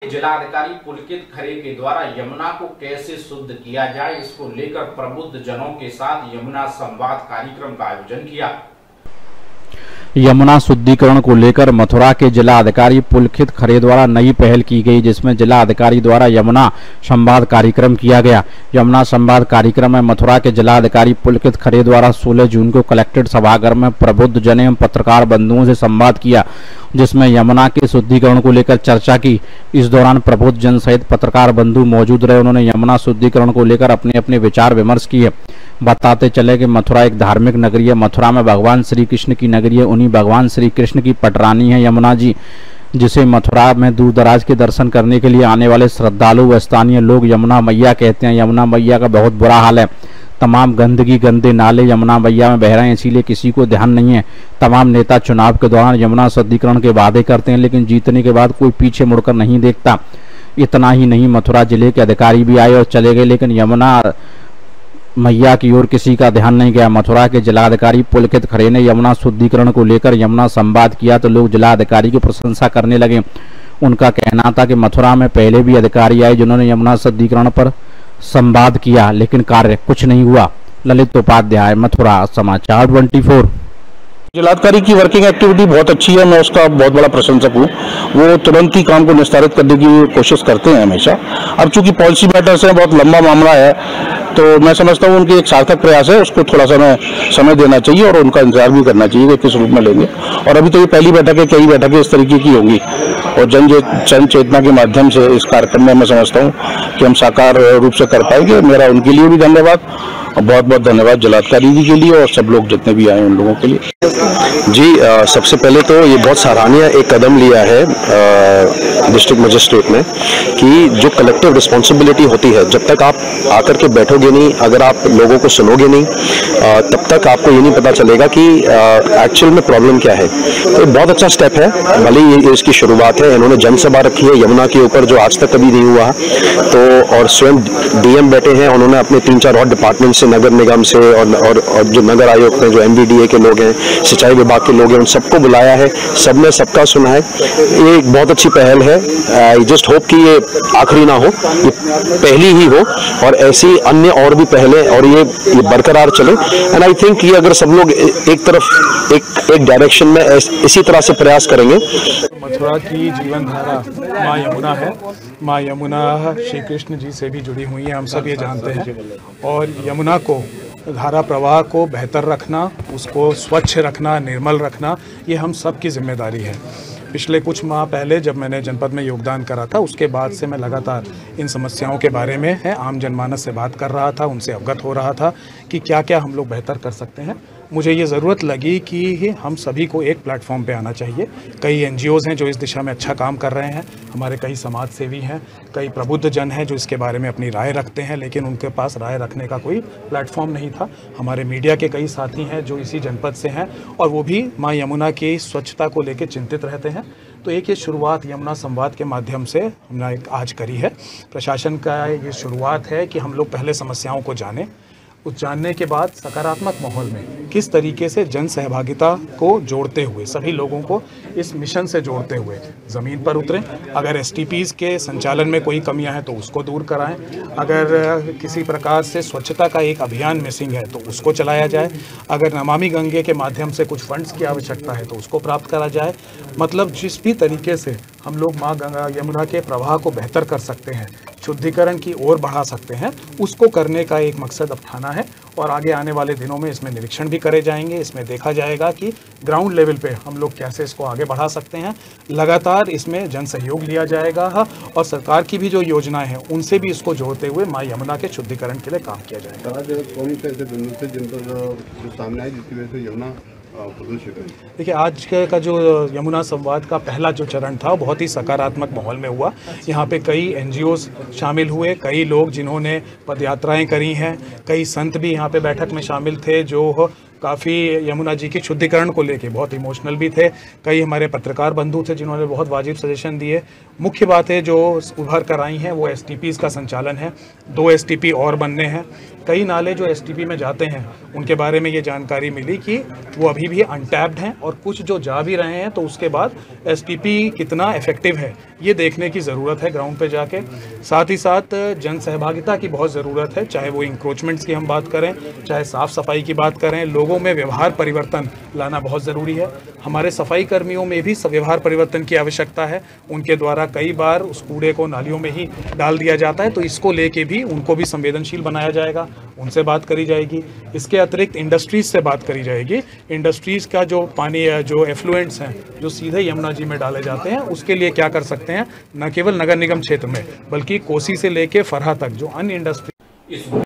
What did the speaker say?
जिलाधिकारी पुलकित खरे के द्वारा यमुना को कैसे शुद्ध किया जाए, इसको लेकर प्रबुद्ध जनों के साथ यमुना संवाद कार्यक्रम का आयोजन किया। यमुना शुद्धिकरण को लेकर मथुरा के जिला अधिकारी पुलकित खरे द्वारा नई पहल की गई, जिसमें जिला अधिकारी द्वारा यमुना संवाद कार्यक्रम किया गया। यमुना संवाद कार्यक्रम में मथुरा के जिला अधिकारी पुलकित खरे द्वारा 16 जून को कलेक्ट्रेट सभागार में प्रबुद्ध जन एवं पत्रकार बंधुओं से संवाद किया, जिसमें यमुना के शुद्धिकरण को लेकर चर्चा की। इस दौरान प्रबुद्ध जन सहित पत्रकार बंधु मौजूद रहे। उन्होंने यमुना शुद्धिकरण को लेकर अपने अपने विचार विमर्श किए। बताते चले कि मथुरा एक धार्मिक नगरी है। मथुरा में भगवान श्री कृष्ण की नगरी है। उन्हीं भगवान श्री कृष्ण की पटरानी है यमुना जी, जिसे मथुरा में दूर दराज के दर्शन करने के लिए आने वाले श्रद्धालु व स्थानीय लोग यमुना मैया कहते हैं। यमुना मैया का बहुत बुरा हाल है। तमाम गंदगी, गंदे नाले यमुना मैया में बह रहे हैं, इसीलिए किसी को ध्यान नहीं है। तमाम नेता चुनाव के दौरान यमुना शुद्धिकरण के वादे करते हैं, लेकिन जीतने के बाद कोई पीछे मुड़कर नहीं देखता। इतना ही नहीं, मथुरा जिले के अधिकारी भी आए और चले गए, लेकिन यमुना मैया की ओर किसी का ध्यान नहीं गया। मथुरा के जिलाधिकारी पुलकित खरे ने यमुना शुद्धिकरण को लेकर यमुना संवाद किया तो लोग जिलाधिकारी की प्रशंसा करने लगे। उनका कहना था कि मथुरा में पहले भी अधिकारी आए जिन्होंने यमुना शुद्धिकरण पर संवाद किया, लेकिन कार्य कुछ नहीं हुआ। ललित उपाध्याय, मथुरा, समाचार 24। जिलाधिकारी की वर्किंग एक्टिविटी बहुत अच्छी है, मैं उसका बहुत बड़ा प्रशंसक हूँ। वो तुरंत ही काम को निस्तारित करने की कोशिश करते हैं हमेशा। अब चूंकि पॉलिसी मैटर्स है, बहुत लंबा मामला है, तो मैं समझता हूँ उनकी एक सार्थक प्रयास है, उसको थोड़ा सा समय देना चाहिए और उनका इंतजार भी करना चाहिए कि किस रूप में लेंगे। और अभी तो ये पहली बैठक है, कई बैठकें इस तरीके की होंगी और जन चेतना के माध्यम से इस कार्यक्रम में मैं समझता हूँ कि हम साकार रूप से कर पाएंगे। मेरा उनके लिए भी धन्यवाद और बहुत बहुत धन्यवाद जिलाधिकारी जी के लिए और सब लोग जितने भी आए उन लोगों के लिए। जी, सबसे पहले तो ये बहुत सराहनीय एक कदम लिया है डिस्ट्रिक्ट मजिस्ट्रेट ने कि जो कलेक्टिव रिस्पॉन्सिबिलिटी होती है, जब तक आप आकर के बैठोगे नहीं, अगर आप लोगों को सुनोगे नहीं, तब तक आपको ये नहीं पता चलेगा कि एक्चुअल में प्रॉब्लम क्या है। तो बहुत अच्छा स्टेप है, भले ही इसकी शुरुआत है। इन्होंने जनसभा रखी है यमुना के ऊपर, जो आज तक कभी नहीं हुआ। तो और स्वयं डीएम बैठे हैं, उन्होंने अपने 3-4 और डिपार्टमेंट से, नगर निगम से और जो नगर आयुक्त हैं, जो MVDA के लोग हैं, सिंचाई विभाग के लोग हैं, उन सबको बुलाया है, सबने सबका सुना है। ये एक बहुत अच्छी पहल है। आई जस्ट होप कि ये आखिरी ना हो, ये पहली ही हो और ऐसी अन्य और भी पहले और ये बरकरार चले। एंड आई थिंक ये अगर सब लोग एक तरफ एक डायरेक्शन में इसी तरह से प्रयास करेंगे। मथुरा की जीवन धारा माँ यमुना है। माँ यमुना श्री कृष्ण जी से भी जुड़ी हुई है, हम सब ये जानते हैं। और यमुना को, धारा प्रवाह को बेहतर रखना, उसको स्वच्छ रखना, निर्मल रखना, ये हम सब की जिम्मेदारी है। पिछले कुछ माह पहले जब मैंने जनपद में योगदान करा था, उसके बाद से मैं लगातार इन समस्याओं के बारे में आम जनमानस से बात कर रहा था, उनसे अवगत हो रहा था कि क्या क्या हम लोग बेहतर कर सकते हैं। मुझे ये ज़रूरत लगी कि हम सभी को एक प्लेटफॉर्म पे आना चाहिए। कई NGOs हैं जो इस दिशा में अच्छा काम कर रहे हैं, हमारे कई समाज सेवी हैं, कई प्रबुद्ध जन हैं जो इसके बारे में अपनी राय रखते हैं, लेकिन उनके पास राय रखने का कोई प्लेटफॉर्म नहीं था। हमारे मीडिया के कई साथी हैं जो इसी जनपद से हैं और वो भी माँ यमुना की स्वच्छता को लेकर चिंतित रहते हैं। तो एक ये शुरुआत यमुना संवाद के माध्यम से हमने आज करी है। प्रशासन का ये शुरुआत है कि हम लोग पहले समस्याओं को जानें, उस जानने के बाद सकारात्मक माहौल में किस तरीके से जन सहभागिता को जोड़ते हुए, सभी लोगों को इस मिशन से जोड़ते हुए ज़मीन पर उतरें। अगर STPs के संचालन में कोई कमियां हैं तो उसको दूर कराएं। अगर किसी प्रकार से स्वच्छता का एक अभियान मिसिंग है तो उसको चलाया जाए। अगर नमामि गंगे के माध्यम से कुछ फंड्स की आवश्यकता है तो उसको प्राप्त करा जाए। मतलब जिस भी तरीके से हम लोग माँ गंगा यमुना के प्रवाह को बेहतर कर सकते हैं, शुद्धिकरण की ओर बढ़ा सकते हैं, उसको करने का एक मकसद अपनाना है। और आगे आने वाले दिनों में इसमें निरीक्षण भी करे जाएंगे। इसमें देखा जाएगा कि ग्राउंड लेवल पे हम लोग कैसे इसको आगे बढ़ा सकते हैं। लगातार इसमें जन सहयोग लिया जाएगा और सरकार की भी जो योजनाएं हैं उनसे भी इसको जोड़ते हुए माँ यमुना के शुद्धिकरण के लिए काम किया जाएगा। देखिए, आज का जो यमुना संवाद का पहला जो चरण था बहुत ही सकारात्मक माहौल में हुआ। यहाँ पे कई NGOs शामिल हुए, कई लोग जिन्होंने पदयात्राएं करी हैं, कई संत भी यहाँ पे बैठक में शामिल थे जो काफ़ी यमुना जी की शुद्धिकरण को लेके बहुत इमोशनल भी थे। कई हमारे पत्रकार बंधु थे जिन्होंने बहुत वाजिब सजेशन दिए। मुख्य बातें जो उभर कर आई हैं वो एसटीपीज़ का संचालन है। 2 एसटीपी और बनने हैं। कई नाले जो एसटीपी में जाते हैं उनके बारे में ये जानकारी मिली कि वो अभी भी अनटैप्ड हैं और कुछ जो जा भी रहे हैं, तो उसके बाद एसटीपी कितना इफेक्टिव है ये देखने की ज़रूरत है ग्राउंड पे जाके। साथ ही साथ जन सहभागिता की बहुत ज़रूरत है, चाहे वो इंक्रोचमेंट्स की हम बात करें, चाहे साफ़ सफाई की बात करें। लोगों में व्यवहार परिवर्तन लाना बहुत ज़रूरी है। हमारे सफाई कर्मियों में भी व्यवहार परिवर्तन की आवश्यकता है। उनके द्वारा कई बार उस कूड़े को नालियों में ही डाल दिया जाता है, तो इसको लेके भी उनको भी संवेदनशील बनाया जाएगा, उनसे बात करी जाएगी। इसके अतिरिक्त इंडस्ट्रीज से बात करी जाएगी। इंडस्ट्रीज का जो पानी जो एफ्लुएंट्स हैं जो सीधे यमुना जी में डाले जाते हैं, उसके लिए क्या कर सकते हैं, न केवल नगर निगम क्षेत्र में बल्कि कोसी से लेके फरहा तक जो अन्य इंडस्ट्री